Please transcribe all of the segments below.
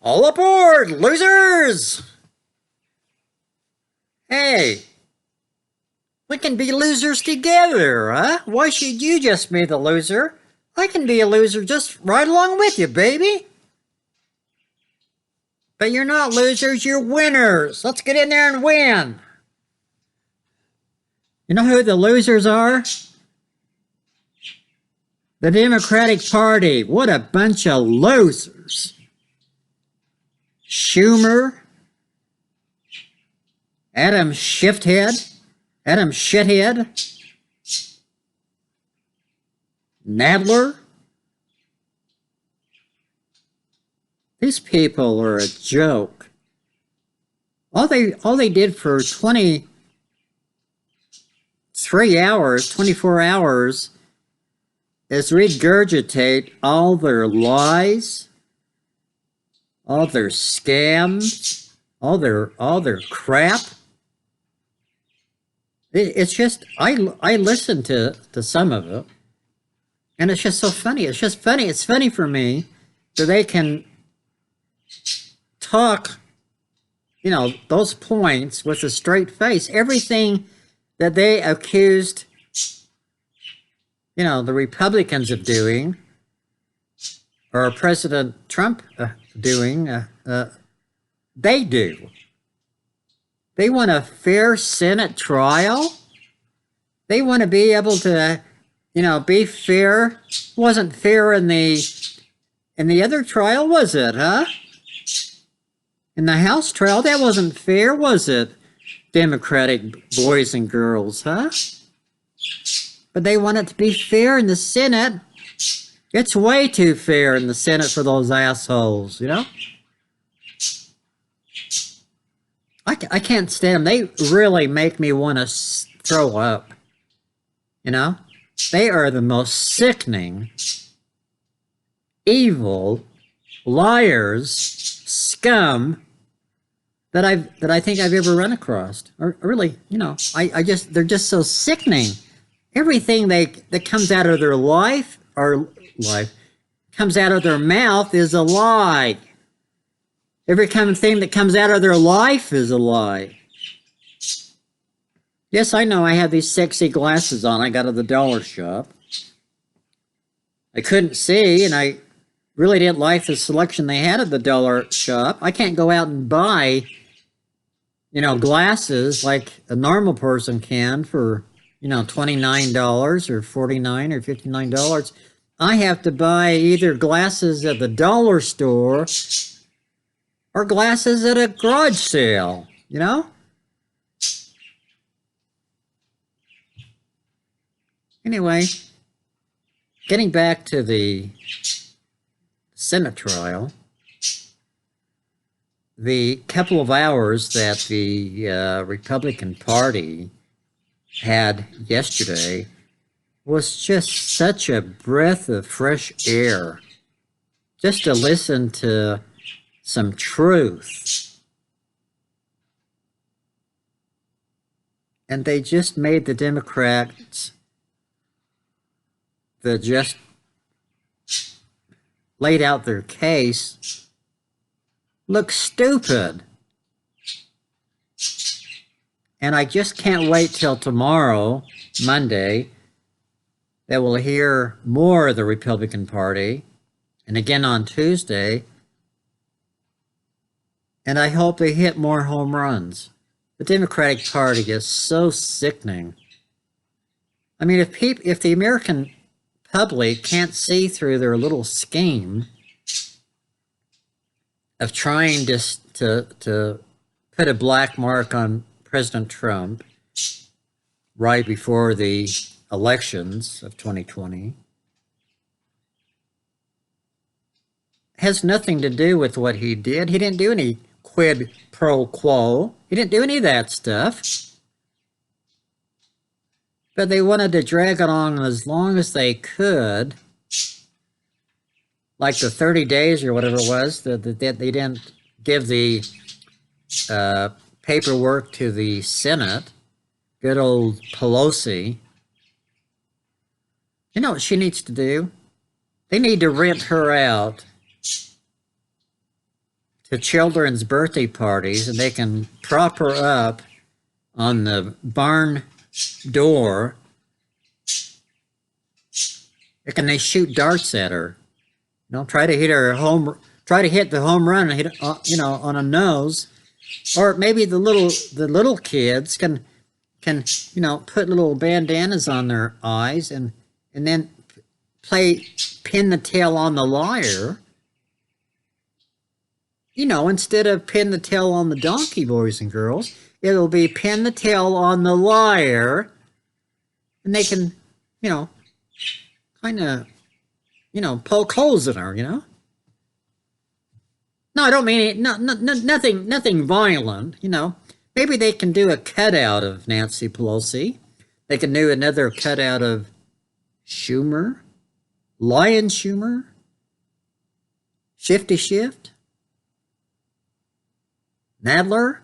All aboard, losers! Hey, we can be losers together, huh? Why should you just be the loser? I can be a loser just right along with you, baby. But you're not losers, you're winners. Let's get in there and win. You know who the losers are? The Democratic Party. What a bunch of losers. Schumer, Adam Shithead, Nadler. These people are a joke. All they did for 23 hours, 24 hours is regurgitate all their lies, all their scams, all their crap. It's just I listen to some of it, and it's just so funny. It's just funny. It's funny for me that they can talk, those points with a straight face. Everything that they accused, the Republicans of doing, or President Trump doing, they do. They want a fair Senate trial. They want to be able to, be fair. Wasn't fair in the other trial, was it, huh? In the House trial, that wasn't fair, was it? Democratic boys and girls, huh? But they want it to be fair in the Senate. It's way too fair in the Senate for those assholes, I can't stand them. They really make me want to throw up, They are the most sickening, evil, liars, scum that I think I've ever run across. Or really, they're just so sickening. Everything that comes out of their life comes out of their mouth is a lie. Every kind of thing that comes out of their life is a lie. Yes, I know I have these sexy glasses on I got at the dollar shop. I couldn't see, and I really didn't like the selection they had at the dollar shop. I can't go out and buy, glasses like a normal person can for, $29 or $49 or $59. I have to buy either glasses at the dollar store or glasses at a garage sale, Anyway, getting back to the Senate trial, the couple of hours that the Republican Party had yesterday was just such a breath of fresh air. Just to listen to some truth. And they just made the Democrats that just laid out their case look stupid. And I just can't wait till tomorrow, Monday, that we'll hear more of the Republican Party, and again on Tuesday. And I hope they hit more home runs. The Democratic Party is so sickening. I mean, if the American public can't see through their little scheme of trying to put a black mark on President Trump right before the elections of 2020, has nothing to do with what he did. He didn't do any quid pro quo. He didn't do any of that stuff. But they wanted to drag it on as long as they could, like the 30 days or whatever it was, that they didn't give the paperwork to the Senate. Good old Pelosi. You know what she needs to do? They need to rent her out to children's birthday parties, and they can prop her up on the barn door. And they shoot darts at her. Try to hit the home run and hit on a nose. Or maybe the little kids can put little bandanas on their eyes and then pin the tail on the liar. Instead of pin the tail on the donkey, boys and girls, it'll be pin the tail on the liar, and they can, kind of, poke holes in her, No, I don't mean it. No, nothing violent, Maybe they can do a cutout of Nancy Pelosi. They can do another cutout of Schumer, Lion Schumer, Shifty Shift, Nadler,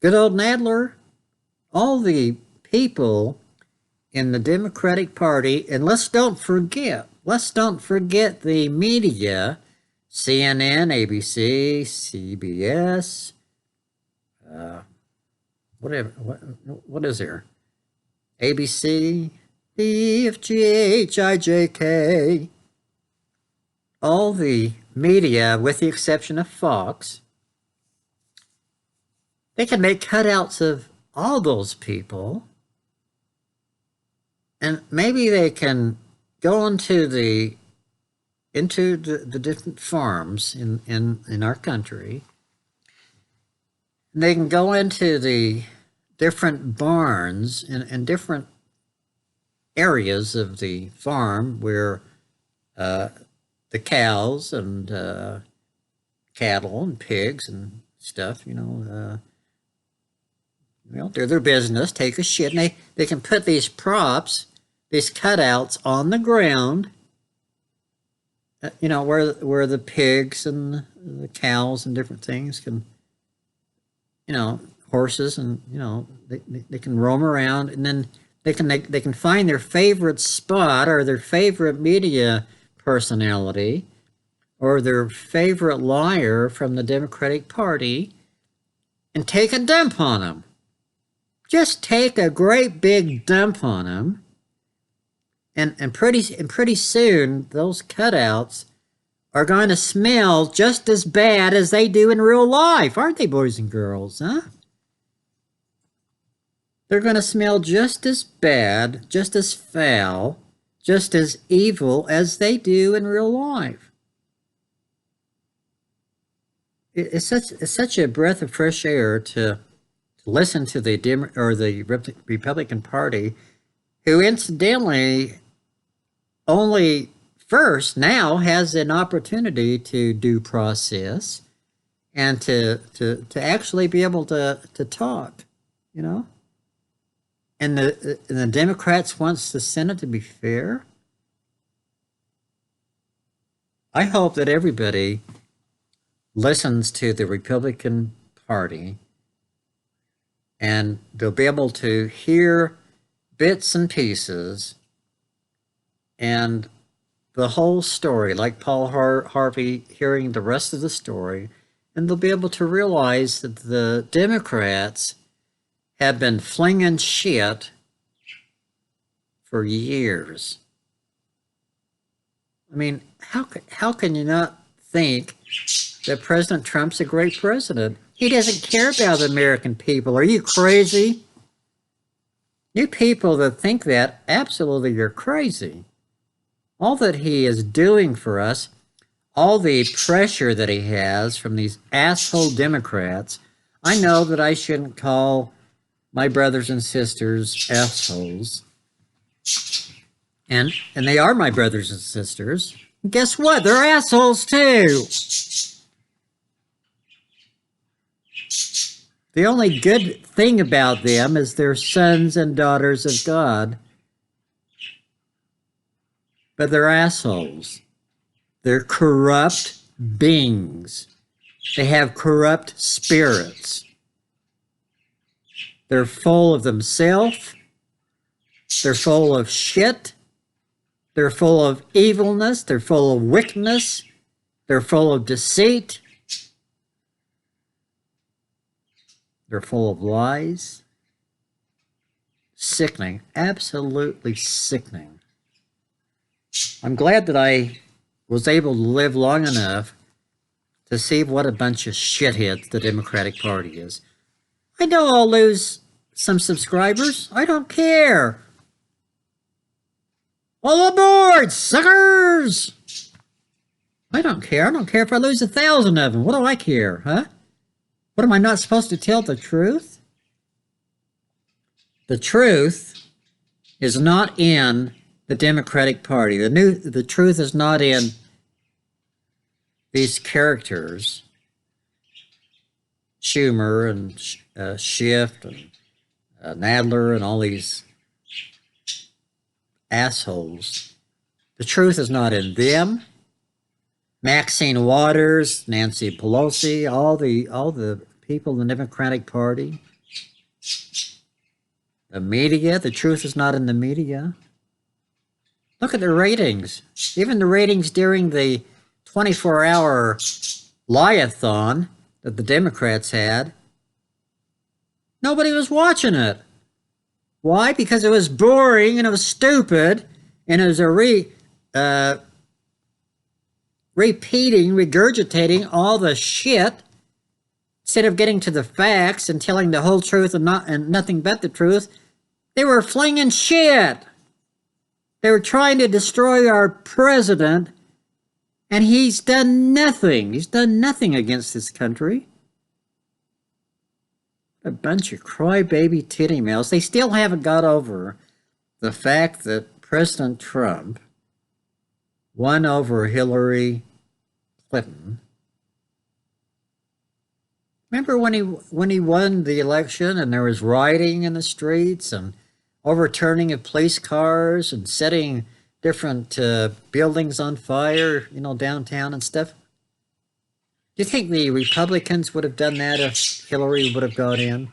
good old Nadler, all the people in the Democratic Party. And let's don't forget the media, CNN, ABC, CBS, whatever, what is there? ABC, BFGHIJK, all the media, with the exception of Fox, they can make cutouts of all those people, and maybe they can go into the different farms in our country. And they can go into the different barns and different areas of the farm where the cows and cattle and pigs and stuff, do their business, take a shit, and they can put these props, these cutouts on the ground, where the pigs and the cows and different things can, horses and, they can roam around, and then they can find their favorite spot or their favorite media personality or their favorite liar from the Democratic Party and take a dump on them. Just take a great big dump on them, and pretty soon those cutouts are going to smell just as bad as they do in real life, aren't they, boys and girls? Huh? They're going to smell just as bad, just as foul, just as evil as they do in real life. It's such a breath of fresh air to listen to the Republican Party, who incidentally only first now has an opportunity to due process and to actually be able to talk, And the Democrats wants the Senate to be fair. I hope that everybody listens to the Republican Party, and they'll be able to hear bits and pieces and the whole story, like Paul Harvey hearing the rest of the story, and they'll be able to realize that the Democrats have been flinging shit for years. I mean, how can you not think that President Trump's a great president? He doesn't care about the American people. Are you crazy? You people that think that, absolutely, you're crazy. All that he is doing for us, all the pressure that he has from these asshole Democrats, I know that I shouldn't call my brothers and sisters assholes. And they are my brothers and sisters. And guess what? They're assholes too. The only good thing about them is they're sons and daughters of God. But they're assholes. They're corrupt beings. They have corrupt spirits. They're full of themselves. They're full of shit. They're full of evilness. They're full of wickedness. They're full of deceit. They're full of lies. Sickening. Absolutely sickening. I'm glad that I was able to live long enough to see what a bunch of shitheads the Democratic Party is. I know I'll lose some subscribers. I don't care. All aboard, suckers! I don't care. I don't care if I lose 1,000 of them. What do I care, huh? What, am I not supposed to tell the truth? The truth is not in the Democratic Party. The truth is not in these characters, Schumer and Schiff and Nadler and all these assholes. The truth is not in them. Maxine Waters, Nancy Pelosi, all the people in the Democratic Party. The media, the truth is not in the media. Look at the ratings. Even the ratings during the 24-hour lie-a-thon that the Democrats had, nobody was watching it. Why? Because it was boring and it was stupid and it was regurgitating all the shit instead of getting to the facts and telling the whole truth and nothing but the truth. They were flinging shit. They were trying to destroy our president, and he's done nothing. He's done nothing against this country. A bunch of crybaby titty males. They still haven't got over the fact that President Trump won over Hillary Clinton. Remember when he won the election and there was rioting in the streets and overturning of police cars and setting different buildings on fire, downtown and stuff? Do you think the Republicans would have done that if Hillary would have got in?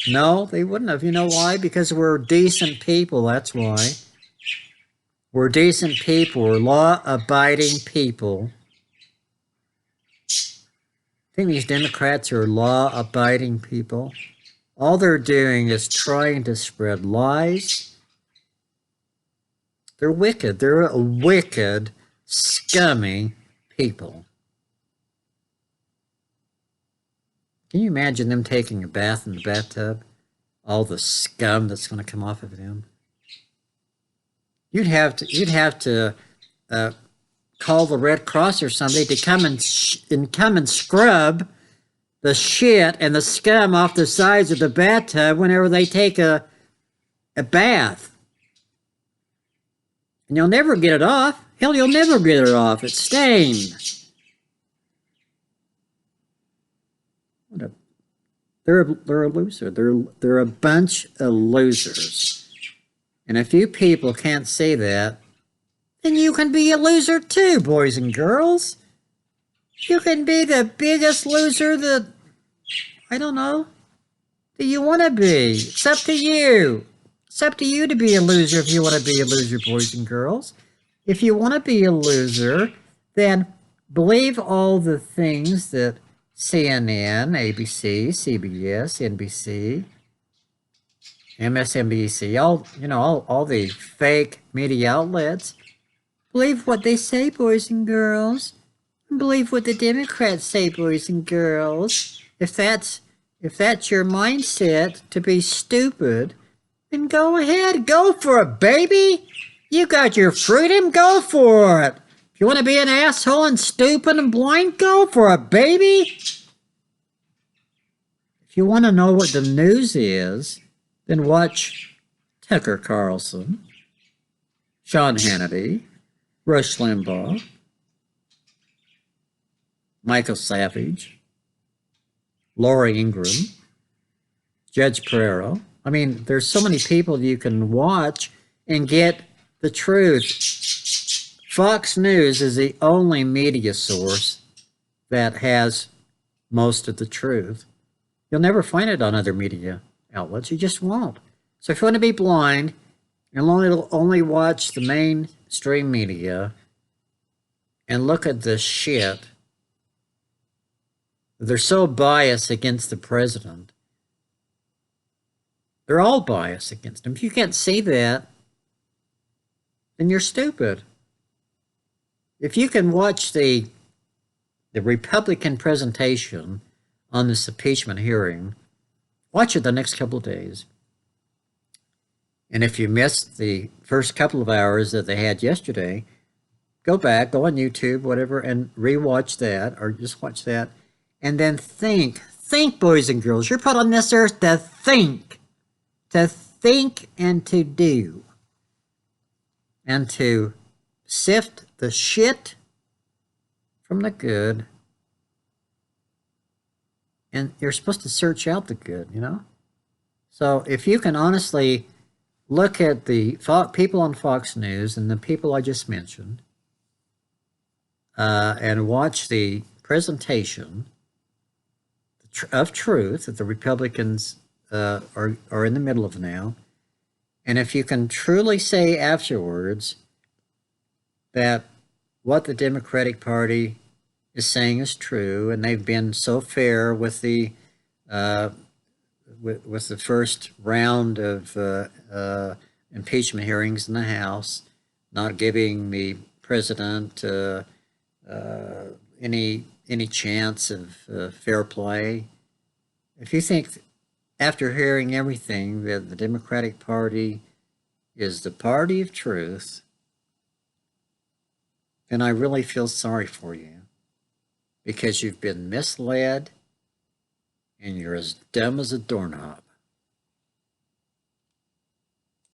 No, they wouldn't have. You know why? Because we're decent people, that's why. We're decent people. We're law-abiding people. I think these Democrats are law-abiding people. All they're doing is trying to spread lies. They're wicked. They're a wicked, scummy people. Can you imagine them taking a bath in the bathtub? All the scum that's going to come off of them. You'd have to call the Red Cross or somebody to come and scrub the shit and the scum off the sides of the bathtub whenever they take a bath. And you'll never get it off. Hell, you'll never get it off. It's stained. They're a loser. They're a bunch of losers. And if you people can't say that, then you can be a loser too, boys and girls. You can be the biggest loser that, I don't know, that you want to be. It's up to you. It's up to you to be a loser if you want to be a loser, boys and girls. If you want to be a loser, then believe all the things that CNN, ABC, CBS, NBC, MSNBC, all the fake media outlets. Believe what they say, boys and girls. Believe what the Democrats say, boys and girls. If that's your mindset to be stupid, then go ahead, go for it, baby. You got your freedom, go for it. If you want to be an asshole and stupid and blind, go for it, baby. If you want to know what the news is, then watch Tucker Carlson, Sean Hannity, Rush Limbaugh, Michael Savage, Laura Ingraham, Judge Pereira. I mean, there's so many people you can watch and get the truth. Fox News is the only media source that has most of the truth. You'll never find it on other media outlets. You just won't. So if you want to be blind, you'll only watch the mainstream media and look at this shit. They're so biased against the president. They're all biased against him. If you can't see that, then you're stupid. If you can watch the Republican presentation on this impeachment hearing, watch it the next couple of days. And if you missed the first couple of hours that they had yesterday, go back, go on YouTube, whatever, and rewatch that, or just watch that, and then think, boys and girls. You're put on this earth to think and to do, and to sift the shit from the good. And you're supposed to search out the good, you know? So if you can honestly look at the people on Fox News and the people I just mentioned, and watch the presentation of truth that the Republicans are in the middle of now, and if you can truly say afterwards that what the Democratic Party is saying is true, and they've been so fair with the with the first round of impeachment hearings in the House, not giving the president any chance of fair play. If you think after hearing everything that the Democratic Party is the party of truth, then I really feel sorry for you, because you've been misled and you're as dumb as a doorknob.